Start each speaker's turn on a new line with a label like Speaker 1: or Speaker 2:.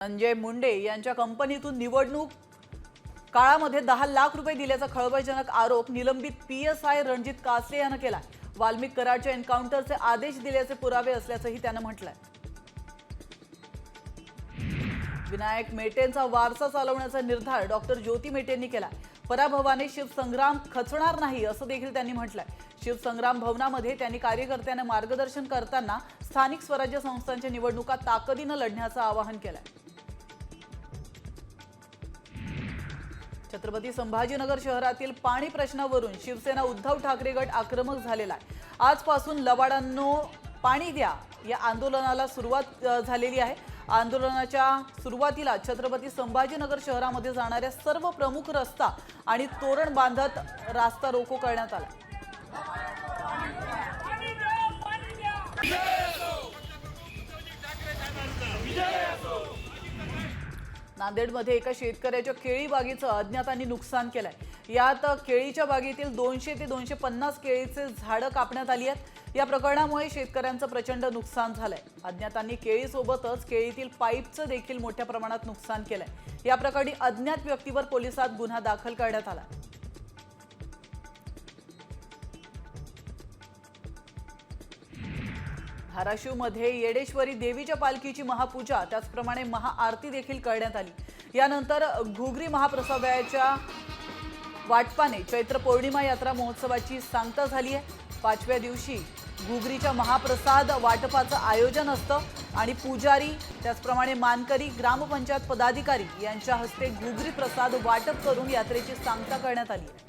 Speaker 1: संजय मुंडे यांच्या कंपनीतून निवडणूक काळामध्ये 10 लाख रुपये दिल्याचा खळबळजनक आरोप निलंबित पीएसआय रणजित कासले यांनी केला। वाल्मिक कराडच्या एन्काउंटरचे आदेश दिल्याचे पुरावे असल्याचंही त्याने म्हटलंय। विनायक मेटेंचा वारसा चालवण्याचा निर्धार डॉक्टर ज्योती मेटेंनी केला। पराभवाने शिवसंग्राम खचणार नाही असं देखील त्यांनी म्हटलंय। शिवसंग्राम भवनामध्ये त्यांनी कार्यकर्त्यांना मार्गदर्शन करताना स्थानिक स्वराज्य संस्थांच्या निवडणुका ताकदीने लढण्याचं आवाहन केलंय। छत्रपती संभाजीनगर शहरातील पाणी प्रश्नावरून शिवसेना उद्धव ठाकरे गट आक्रमक झालेला आहे। आजपासून लवाडांनो पाणी द्या या आंदोलनाला सुरुवात झालेली आहे। आंदोलनाच्या सुरुवातीला छत्रपती संभाजीनगर शहरामध्ये जाणाऱ्या सर्व प्रमुख रस्ता आणि तोरण बांधत रास्ता रोको करण्यात आला। नांदेडमध्ये एका शेतकऱ्याच्या केळी बागेचं अज्ञातांनी नुकसान केलंय। यात केळीच्या बागेतील 200 ते 250 केळीचे झाडं कापण्यात आली आहेत। या प्रकरणामुळे शेतकऱ्यांचं प्रचंड नुकसान झालंय। अज्ञातांनी केळीसोबतच केळीतील पाईपचं देखील मोठ्या प्रमाणात नुकसान केलंय। या प्रकरणी अज्ञात व्यक्तीवर पोलिसात गुन्हा दाखल करण्यात आला। धाराशिवमध्ये येडेश्वरी देवीच्या पालखीची महापूजा त्याचप्रमाणे महाआरती देखील करण्यात आली। यानंतर घुगरी महाप्रसादाच्या वाटपाने चैत्र पौर्णिमा यात्रा महोत्सवाची सांगता झाली आहे। 5व्या दिवशी घुगरीच्या महाप्रसाद वाटपाचं आयोजन असतं आणि पुजारी त्याचप्रमाणे मानकरी ग्रामपंचायत पदाधिकारी यांच्या हस्ते घुगरी प्रसाद वाटप करून यात्रेची सांगता करण्यात आली आहे।